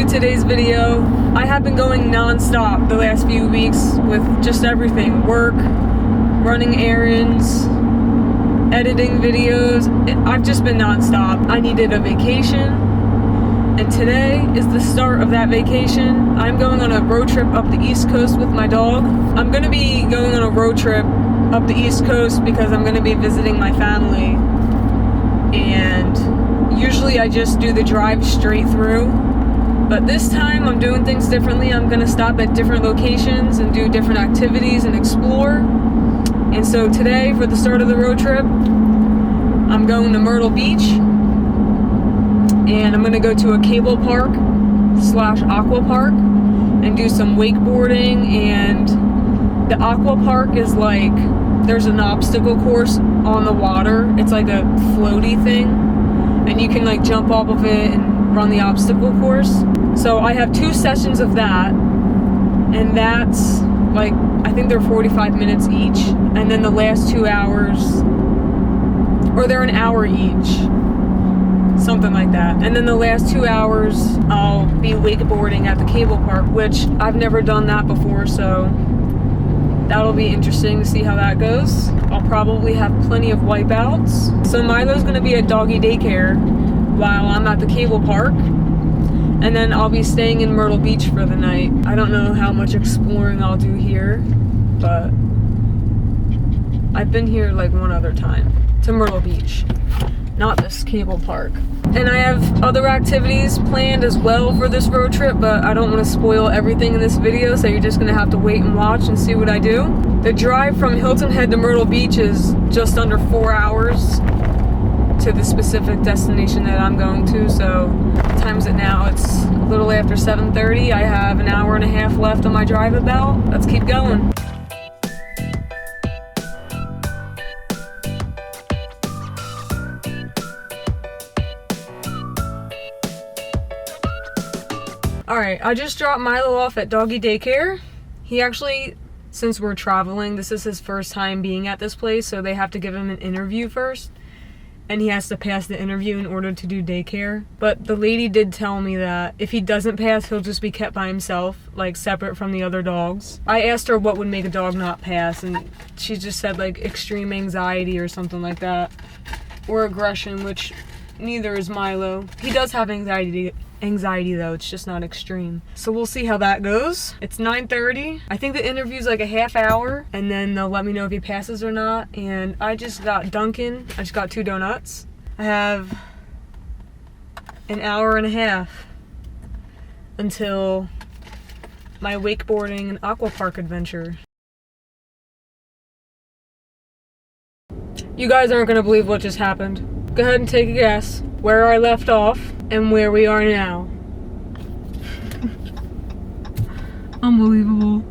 today's video. I have been going non-stop the last few weeks with just everything. Work, running errands, editing videos. I've just been non-stop. I needed a vacation, and today is the start of that vacation. I'm going on a road trip up the East Coast with my dog. I'm going to be going on a road trip up the East Coast because I'm going to be visiting my family, and usually I just do the drive straight through, but this time I'm doing things differently. I'm going to stop at different locations and do different activities and explore. And so today, for the start of the road trip, I'm going to Myrtle Beach, and I'm going to go to a cable park / aqua park and do some wakeboarding. And the aqua park is like, there's an obstacle course on the water. It's like a floaty thing, and you can like jump off of it and run the obstacle course. So I have 2 sessions of that, and that's like, I think they're 45 minutes each, and then the last 2 hours, or they're an hour each, something like that. And then the last 2 hours I'll be wakeboarding at the cable park, which I've never done that before, so that'll be interesting to see how that goes. I'll probably have plenty of wipeouts. So Milo's gonna be at doggy daycare while I'm at the cable park, and then I'll be staying in Myrtle Beach for the night. I don't know how much exploring I'll do here, but I've been here like one other time, to Myrtle Beach, not this cable park. And I have other activities planned as well for this road trip, but I don't want to spoil everything in this video, so you're just gonna have to wait and watch and see what I do. The drive from Hilton Head to Myrtle Beach is just under 4 hours to the specific destination that I'm going to. So what time is it now? It's a little after 7:30. I have an hour and a half left on my drive about. Let's keep going. Alright, I just dropped Milo off at doggy daycare. He actually, since we're traveling, this is his first time being at this place, so they have to give him an interview first, and he has to pass the interview in order to do daycare. But the lady did tell me that if he doesn't pass, he'll just be kept by himself, like separate from the other dogs. I asked her what would make a dog not pass, and she just said like extreme anxiety or something like that, or aggression, which neither is Milo. He does have anxiety though, it's just not extreme. So we'll see how that goes. It's 9:30. I think the interview's like a half hour, and then they'll let me know if he passes or not. And I just got Dunkin'. I just got 2 donuts. I have an hour and a half until my wakeboarding and aqua park adventure. You guys aren't gonna believe what just happened. Go ahead and take a guess where I left off and where we are now. Unbelievable.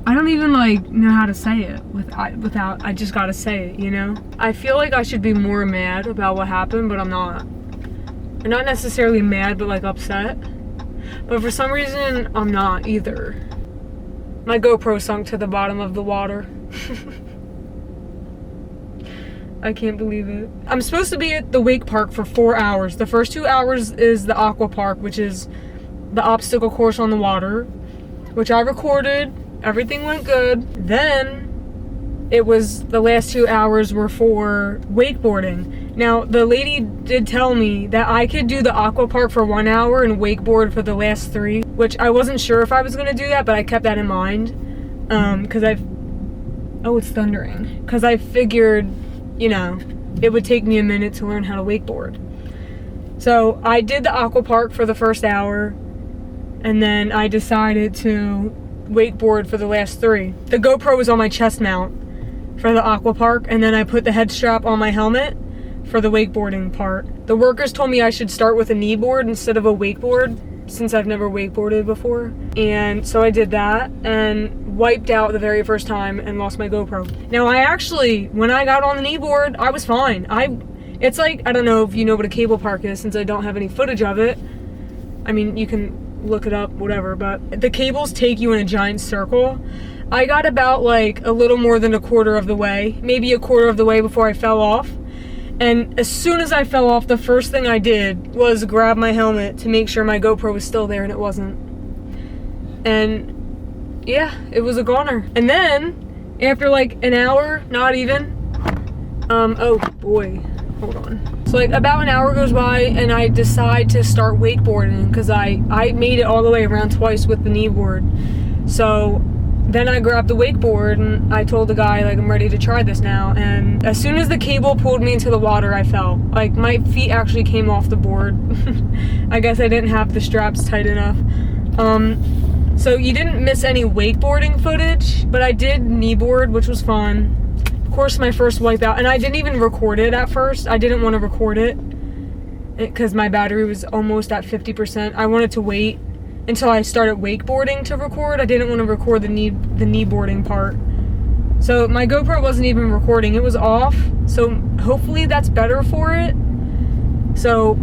I don't even like know how to say it without, I just gotta say it, you know? I feel like I should be more mad about what happened, but I'm not. Or not necessarily mad, but like upset. But for some reason, I'm not either. My GoPro sunk to the bottom of the water. I can't believe it. I'm supposed to be at the wake park for 4 hours. The first 2 hours is the aqua park, which is the obstacle course on the water, which I recorded. Everything went good. Then it was the last 2 hours were for wakeboarding. Now, the lady did tell me that I could do the aqua park for 1 hour and wakeboard for the last 3, which I wasn't sure if I was gonna do that, but I kept that in mind. Oh, it's thundering. Because I figured, you know, it would take me a minute to learn how to wakeboard. So I did the aqua park for the first hour, and then I decided to wakeboard for the last 3. The GoPro was on my chest mount for the aqua park, and then I put the head strap on my helmet for the wakeboarding part. The workers told me I should start with a knee board instead of a wakeboard, since I've never wakeboarded before. And so I did that and wiped out the very first time and lost my GoPro. Now I actually, when I got on the knee board, I was fine. It's like, I don't know if you know what a cable park is, since I don't have any footage of it. I mean, you can look it up, whatever, but the cables take you in a giant circle. I got about like a little more than a quarter of the way, maybe a quarter of the way before I fell off. And as soon as I fell off, the first thing I did was grab my helmet to make sure my GoPro was still there, and it wasn't. And yeah, it was a goner. And then after like an hour, not even, oh boy, hold on. So like about an hour goes by and I decide to start wakeboarding because I made it all the way around twice with the kneeboard. So then I grabbed the wakeboard and I told the guy, like, I'm ready to try this now. And as soon as the cable pulled me into the water, I fell. Like, my feet actually came off the board. I guess I didn't have the straps tight enough. So you didn't miss any wakeboarding footage, but I did kneeboard, which was fun. Of course, my first wipeout, and I didn't even record it at first. I didn't want to record it because my battery was almost at 50%. I wanted to wait until I started wakeboarding to record. I didn't want to record the kneeboarding part. So my GoPro wasn't even recording. It was off. So hopefully that's better for it. So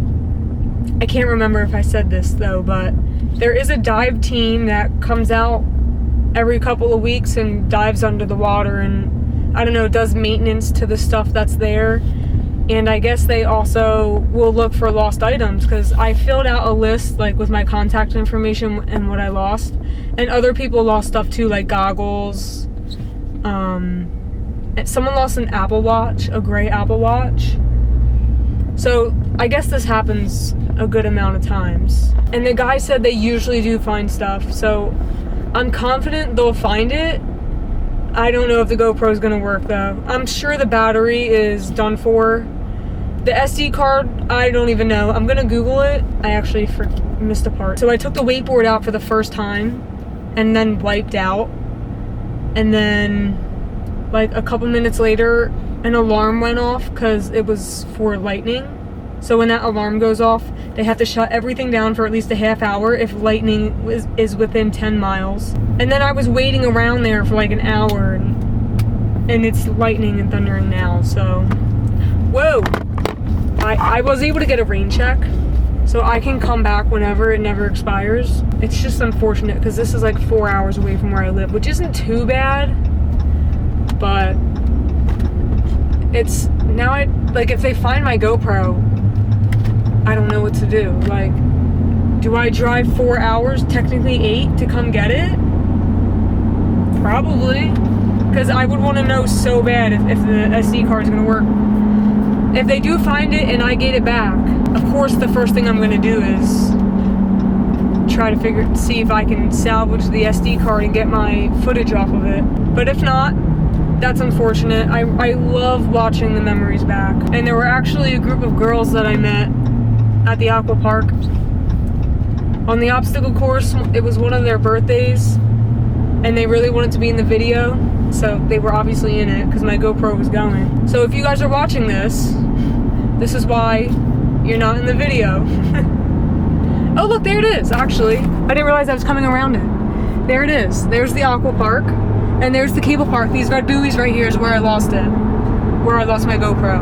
I can't remember if I said this though, but there is a dive team that comes out every couple of weeks and dives under the water and, I don't know, does maintenance to the stuff that's there. And I guess they also will look for lost items because I filled out a list like with my contact information and what I lost. And other people lost stuff too, like goggles. Someone lost an Apple Watch, a gray Apple Watch. So I guess this happens a good amount of times. And the guy said they usually do find stuff. So I'm confident they'll find it. I don't know if the GoPro is gonna work though. I'm sure the battery is done for. The SD card, I don't even know. I'm gonna Google it. I actually missed a part. So I took the wakeboard out for the first time and then wiped out. And then like a couple minutes later, an alarm went off because it was for lightning. So when that alarm goes off, they have to shut everything down for at least a half hour if lightning is within 10 miles. And then I was waiting around there for like an hour and it's lightning and thundering now, so. Whoa! I was able to get a rain check, so I can come back whenever. It never expires. It's just unfortunate because this is like 4 hours away from where I live, which isn't too bad, but it's, now like if they find my GoPro, I don't know what to do. Like, do I drive 4 hours, technically 8, to come get it? Probably, because I would want to know so bad if the SD card is going to work. If they do find it and I get it back, of course the first thing I'm going to do is try to see if I can salvage the SD card and get my footage off of it. But if not, that's unfortunate. I love watching the memories back. And there were actually a group of girls that I met at the aqua park on the obstacle course. It was one of their birthdays and they really wanted to be in the video, so they were obviously in it because my GoPro was going. So if you guys are watching this is why you're not in the video. Oh look, there it is. Actually, I didn't realize I was coming around it. There it is. There's the aqua park and there's the cable park. These red buoys right here is where I lost it, where I lost my GoPro.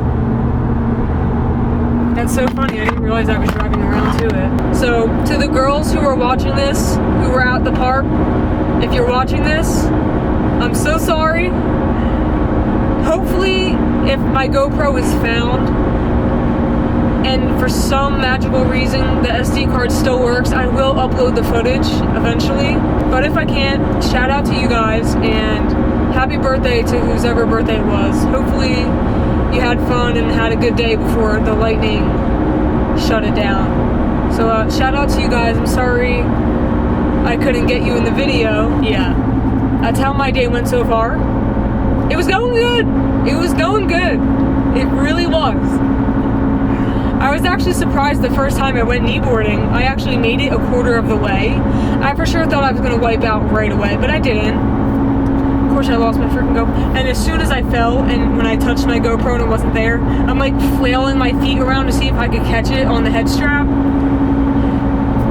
That's so funny, I didn't realize I was driving around to it. So, to the girls who are watching this, who were at the park, if you're watching this, I'm so sorry. Hopefully, if my GoPro is found, and for some magical reason the SD card still works, I will upload the footage eventually. But if I can't, shout out to you guys, and happy birthday to whose ever birthday it was. Hopefully, you had fun and had a good day before the lightning shut it down. So shout out to you guys. I'm sorry I couldn't get you in the video. Yeah, that's how my day went so far. It was going good. It was going good. It really was. I was actually surprised the first time I went kneeboarding. I actually made it a quarter of the way. I for sure thought I was going to wipe out right away, but I didn't. Of course I lost my freaking GoPro, and as soon as I fell and when I touched my GoPro and it wasn't there, I'm like flailing my feet around to see if I could catch it on the head strap.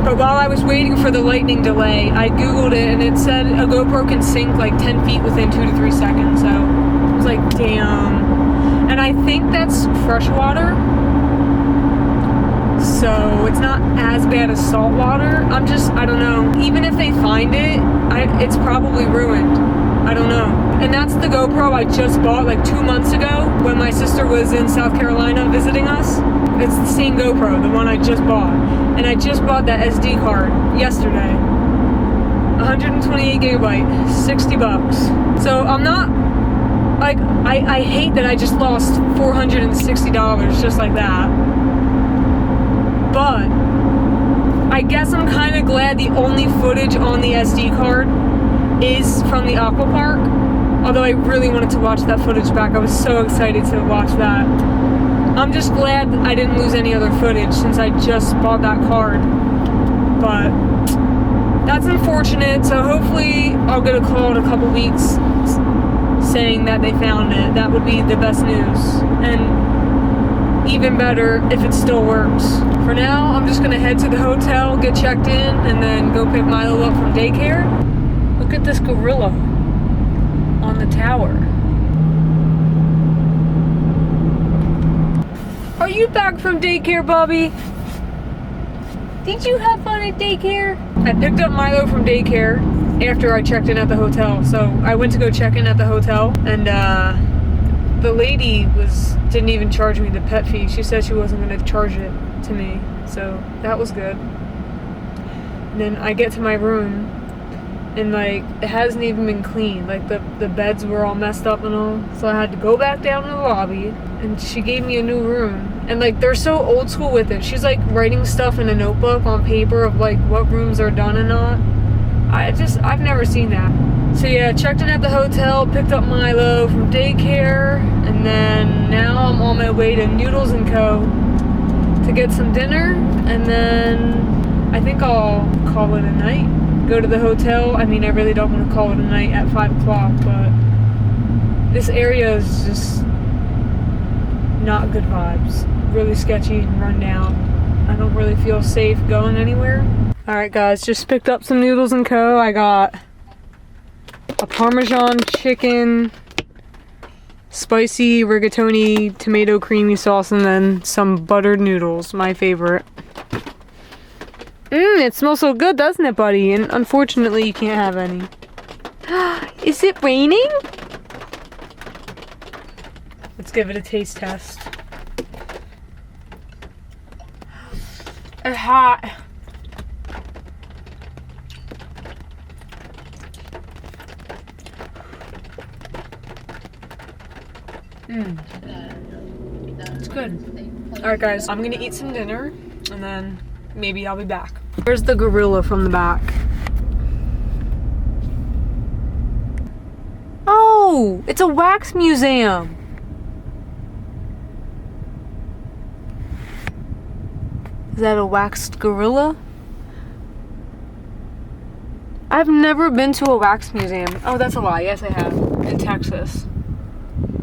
But while I was waiting for the lightning delay, I googled it and it said a GoPro can sink like 10 feet within 2 to 3 seconds, so I was like, damn. And I think that's freshwater, so it's not as bad as salt water. I don't know. Even if they find it, it's probably ruined. I don't know. And that's the GoPro I just bought like 2 months ago when my sister was in South Carolina visiting us. It's the same GoPro, the one I just bought. And I just bought that SD card yesterday. 128 gigabyte, 60 bucks. So I'm not, like, I hate that I just lost $460 just like that. But I guess I'm kind of glad the only footage on the SD card is from the aqua park. Although I really wanted to watch that footage back. I was so excited to watch that. I'm just glad I didn't lose any other footage since I just bought that card. But that's unfortunate. So hopefully I'll get a call in a couple weeks saying that they found it. That would be the best news. And even better if it still works. For now, I'm just gonna head to the hotel, get checked in, and then go pick Milo up from daycare. Look at this gorilla on the tower. Are you back from daycare, Bobby? Did you have fun at daycare? I picked up Milo from daycare after I checked in at the hotel. So I went to go check in at the hotel, and the lady didn't even charge me the pet fee. She said she wasn't going to charge it to me, so that was good. And then I get to my room, and like it hasn't even been cleaned. Like the beds were all messed up and all, so I had to go back down to the lobby, and she gave me a new room. And like they're so old school with it. She's like writing stuff in a notebook on paper of like what rooms are done and not. I've never seen that. So yeah, checked in at the hotel, picked up Milo from daycare, and then now I'm on my way to Noodles & Co. to get some dinner, and then I think I'll call it a night. Go to the hotel. I mean, I really don't want to call it a night at 5 o'clock, but this area is just not good vibes. Really sketchy and run down. I don't really feel safe going anywhere. Alright guys, just picked up some Noodles & Co. I got a Parmesan chicken, spicy rigatoni tomato creamy sauce, and then some buttered noodles, my favorite. It smells so good, doesn't it, buddy? And unfortunately, you can't have any. Is it raining? Let's give it a taste test. It's hot. It's good. Alright guys, I'm gonna eat some dinner and then maybe I'll be back. Where's the gorilla from the back? Oh, it's a wax museum. Is that a waxed gorilla? I've never been to a wax museum. Oh, that's a lie. Yes, I have. In Texas.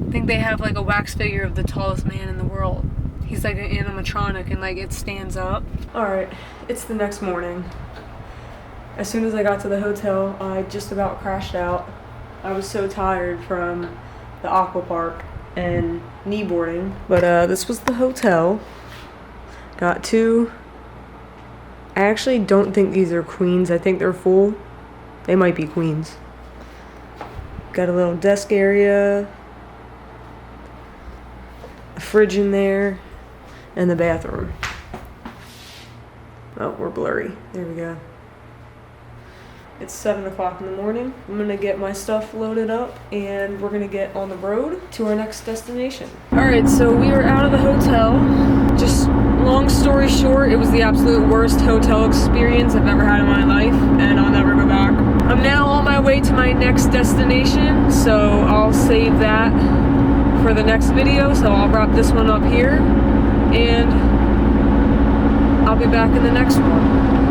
I think they have like a wax figure of the tallest man in the world. He's like an animatronic and like it stands up. Alright, it's the next morning. As soon as I got to the hotel, I just about crashed out. I was so tired from the aqua park and kneeboarding. But this was the hotel. Got two. I actually don't think these are queens. I think they're full. They might be queens. Got a little desk area. A fridge in there. And the bathroom. Oh, we're blurry. There we go. It's 7 o'clock in the morning. I'm gonna get my stuff loaded up and we're gonna get on the road to our next destination. Alright, so we are out of the hotel. Just long story short, it was the absolute worst hotel experience I've ever had in my life, and I'll never go back. I'm now on my way to my next destination, so I'll save that for the next video, so I'll wrap this one up here, and I'll be back in the next one.